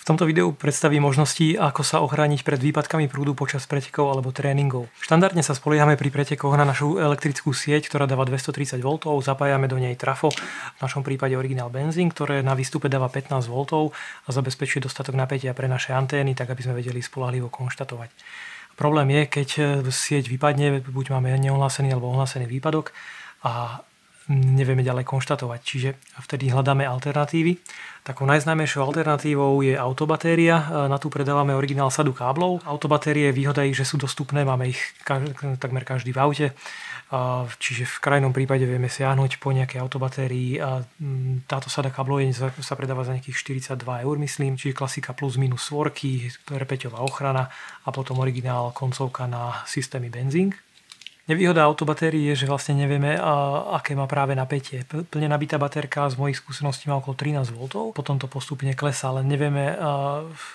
V tomto videu predstavím možnosti, ako sa ochrániť pred výpadkami prúdu počas pretekov alebo tréningov. Štandardne sa spoliehame pri pretekoch na našu elektrickú sieť, ktorá dáva 230 V, zapájame do nej trafo, v našom prípade originál benzín, ktoré na výstupe dáva 15 V a zabezpečuje dostatok napätia pre naše antény, tak aby sme vedeli spoľahlivo konštatovať. Problém je, keď sieť vypadne, buď máme neohlásený alebo ohlásený výpadok a nevieme ďalej konštatovať, čiže vtedy hľadáme alternatívy. Takou najznámejšou alternatívou je autobatéria. Na tú predávame originál sadu káblov. Autobatérie, výhoda ich, že sú dostupné, máme ich takmer každý v aute. Čiže v krajnom prípade vieme siahnuť po nejakej autobatérii. Táto sada káblov sa predáva za nejakých 42 €, myslím. Čiže klasika plus minus svorky, repeťová ochrana a potom originál koncovka na systémy benzín. Nevýhoda autobatérií je, že vlastne nevieme, aké má práve napätie. Plne nabitá baterka z mojich skúseností má okolo 13 V, potom to postupne klesá, ale nevieme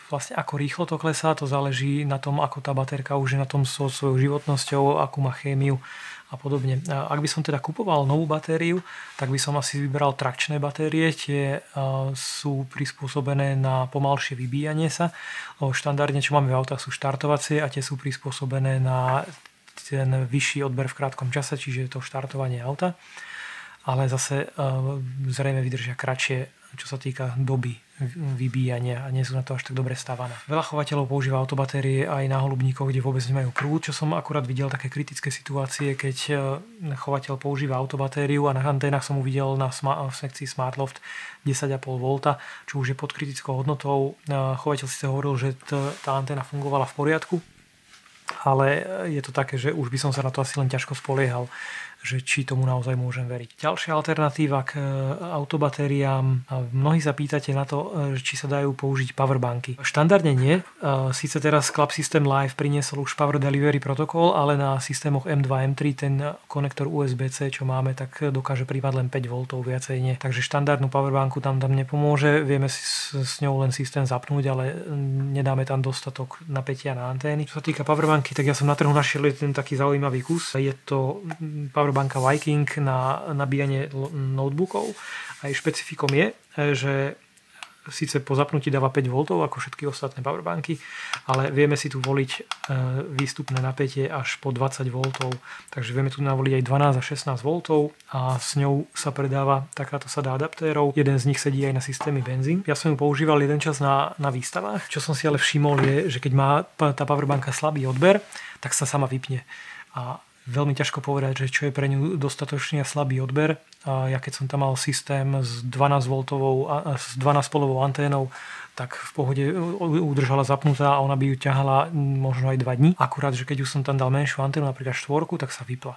vlastne ako rýchlo to klesá, to záleží na tom, ako tá baterka už je na tom svojou životnosťou, akú má chémiu a podobne. Ak by som teda kupoval novú batériu, tak by som asi vybral trakčné batérie, tie sú prispôsobené na pomalšie vybíjanie sa. Štandardne, čo máme v autách, sú štartovacie a tie sú prispôsobené na ten vyšší odber v krátkom čase, čiže je to štartovanie auta, ale zase zrejme vydržia kratšie, čo sa týka doby vybíjania a nie sú na to až tak dobre stavané. Veľa chovateľov používa autobatérie aj na holubníkoch, kde vôbec nemajú prúd, čo som akurát videl také kritické situácie, keď chovateľ používa autobatériu a na anténach som uvidel v sekcii SmartLoft 10,5 V, čo už je pod kritickou hodnotou. Chovateľ si hovoril, že tá anténa fungovala v poriadku, ale je to také, že už by som sa na to asi len ťažko spoliehal, že či tomu naozaj môžem veriť. Ďalšia alternatíva k autobatériám. Mnohí sa pýtate na to, či sa dajú použiť powerbanky. Štandardne nie. Síce teraz Club System Live priniesol už Power Delivery protokol, ale na systémoch M2, M3 ten konektor USB-C, čo máme, tak dokáže príjmať len 5 V, viacej nie. Takže štandardnú powerbanku tam nepomôže. Vieme si s ňou len systém zapnúť, ale nedáme tam dostatok napätia na antény. Čo sa týka powerbanky, tak ja som na trhu našiel ten taký zaujímavý kus. Je to powerbanka Viking na nabíjanie notebookov. A jej špecifikom je, že síce po zapnutí dáva 5 V ako všetky ostatné powerbanky, ale vieme si tu voliť výstupné napätie až po 20 V. Takže vieme tu navoliť aj 12 a 16 V a s ňou sa predáva takáto sada adaptérov. Jeden z nich sedí aj na systémy benzín. Ja som ju používal jeden čas na výstavách. Čo som si ale všimol je, že keď má tá powerbanka slabý odber, tak sa sama vypne. A veľmi ťažko povedať, že čo je pre ňu dostatočne slabý odber. Ja keď som tam mal systém s 12-polovou anténou, tak v pohode udržala zapnutá a ona by ju ťahala možno aj 2 dní. Akurát, že keď už som tam dal menšiu anténu, napríklad 4, tak sa vypla.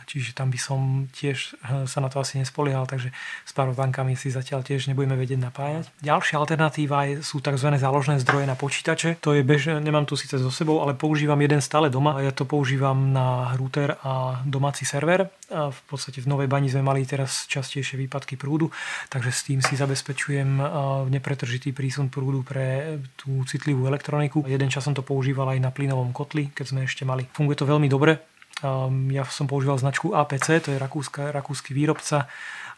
Čiže tam by som tiež sa na to asi nespoliehal, takže s powerbankami si zatiaľ tiež nebudeme vedieť napájať. Ďalšia alternatíva sú tzv. Záložné zdroje na počítače. To je nemám tu síce so sebou, ale používam jeden stále doma. Ja to používam na router a domáci server. A v podstate v Novej Bani sme mali teraz častejšie výpadky prúdu, takže s tým si zabezpečujem nepretržitý prísun prúdu pre tú citlivú elektroniku. Jeden čas som to používal aj na plynovom kotli, keď sme ešte mali. Funguje to veľmi dobre. Ja som používal značku APC, to je rakúsky výrobca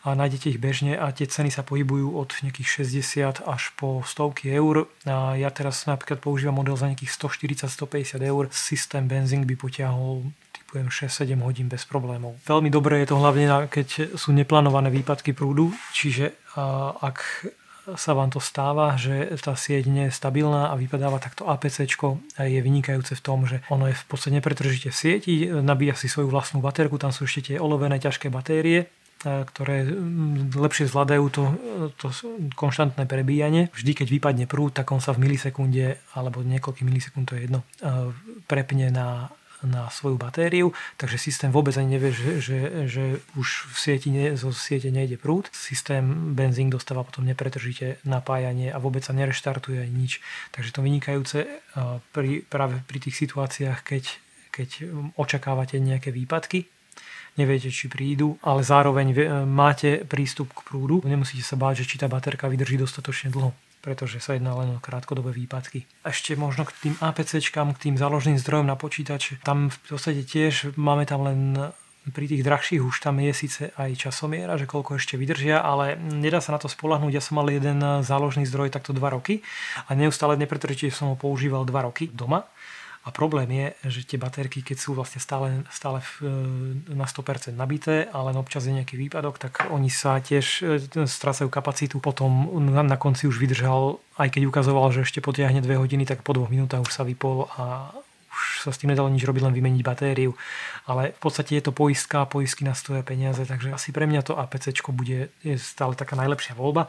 a nájdete ich bežne a tie ceny sa pohybujú od nejakých 60 až po stovky eur. Ja teraz napríklad používam model za nejakých 140-150 eur. Systém benzín by potiahol 6-7 hodín bez problémov. Veľmi dobré je to hlavne, keď sú neplánované výpadky prúdu, čiže ak sa vám to stáva, že tá sieť nie je stabilná a vypadáva takto APCčko je vynikajúce v tom, že ono je v podstate nepretržite v sieti, nabíja si svoju vlastnú baterku, tam sú ešte tie olovené ťažké batérie, ktoré lepšie zvládajú to konštantné prebíjanie. Vždy, keď vypadne prúd, tak on sa v milisekunde, alebo niekoľkých milisekúnd, to je jedno, prepne na svoju batériu, takže systém vôbec ani nevie, že už zo siete nejde prúd. Systém benzín dostáva potom nepretržite napájanie a vôbec sa nereštartuje ani nič. Takže to vynikajúce práve pri tých situáciách, keď očakávate nejaké výpadky, neviete, či prídu, ale zároveň máte prístup k prúdu. Nemusíte sa báť, že či tá baterka vydrží dostatočne dlho, pretože sa jedná len o krátkodobé výpadky. Ešte možno k tým APCčkám, k tým záložným zdrojom na počítač. Tam v podstate tiež máme tam len pri tých drahších už tam je síce aj časomiera, že koľko ešte vydržia, ale nedá sa na to spoľahnúť. Ja som mal jeden záložný zdroj takto 2 roky a neustále nepretrčite som ho používal 2 roky doma. A problém je, že tie batérky, keď sú vlastne stále na 100% nabité, ale občas je nejaký výpadok, tak oni sa tiež strácajú kapacitu. Potom na konci už vydržal, aj keď ukazoval, že ešte potiahne 2 hodiny, tak po 2 minútach už sa vypol a už sa s tým nedalo nič robiť, len vymeniť batériu. Ale v podstate je to poistka, poistky nás stoja peniaze, takže asi pre mňa to APCčko je stále taká najlepšia voľba.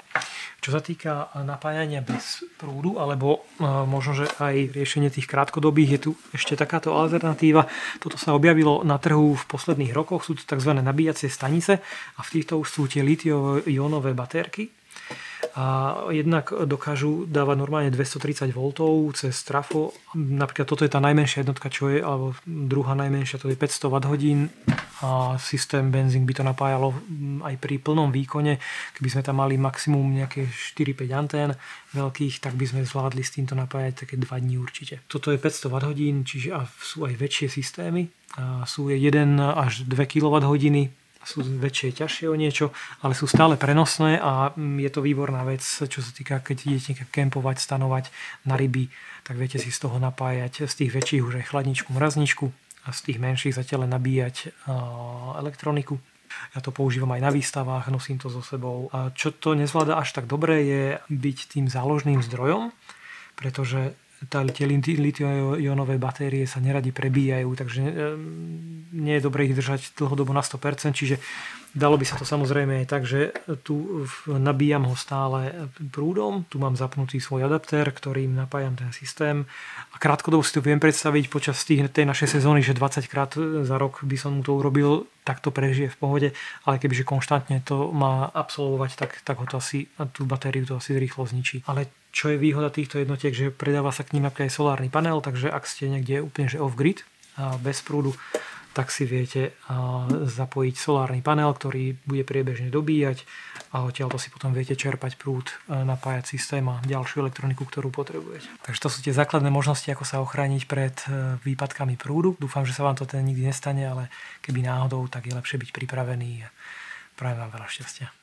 Čo sa týka napájania bez prúdu, alebo možno, že aj riešenie tých krátkodobých, je tu ešte takáto alternatíva. Toto sa objavilo na trhu v posledných rokoch, sú to tzv. Nabíjacie stanice a v týchto už sú tie litio-ionové batérky. A jednak dokážu dávať normálne 230 V cez trafo. Napríklad toto je tá najmenšia jednotka, čo je, alebo druhá najmenšia, to je 500 Wh a systém benzín by to napájalo aj pri plnom výkone. Keby sme tam mali maximum nejaké 4-5 antén veľkých, tak by sme zvládli s týmto napájať také 2 dní určite. Toto je 500 Wh, čiže sú aj väčšie systémy. A sú 1 až 2 kWh, sú väčšie, ťažšie o niečo, ale sú stále prenosné a je to výborná vec, čo sa týka, keď idete kempovať, stanovať na ryby, tak viete si z toho napájať, z tých väčších už aj chladničku, mrazničku a z tých menších zatiaľ nabíjať elektroniku. Ja to používam aj na výstavách, nosím to so sebou. A čo to nezvláda až tak dobre, je byť tým záložným zdrojom, pretože tie litio-ionové batérie sa neradi prebíjajú, takže nie je dobré ich držať dlhodobo na 100%, čiže dalo by sa to samozrejme aj tak, že tu nabíjam ho stále prúdom, tu mám zapnutý svoj adaptér, ktorým napájam ten systém a krátkodobo si to viem predstaviť počas tej našej sezóny, že 20 krát za rok by som mu to urobil, tak to prežije v pohode, ale kebyže konštantne to má absolvovať, tak ho to asi, tú batériu to asi rýchlo zničí. Ale čo je výhoda týchto jednotiek, že predáva sa k nim aj solárny panel, takže ak ste niekde úplne že off-grid a bez prúdu, tak si viete zapojiť solárny panel, ktorý bude priebežne dobíjať a odtiaľ to si potom viete čerpať prúd, napájať systém a ďalšiu elektroniku, ktorú potrebujete. Takže to sú tie základné možnosti, ako sa ochrániť pred výpadkami prúdu. Dúfam, že sa vám to teda nikdy nestane, ale keby náhodou, tak je lepšie byť pripravený a prajem vám veľa šťastia.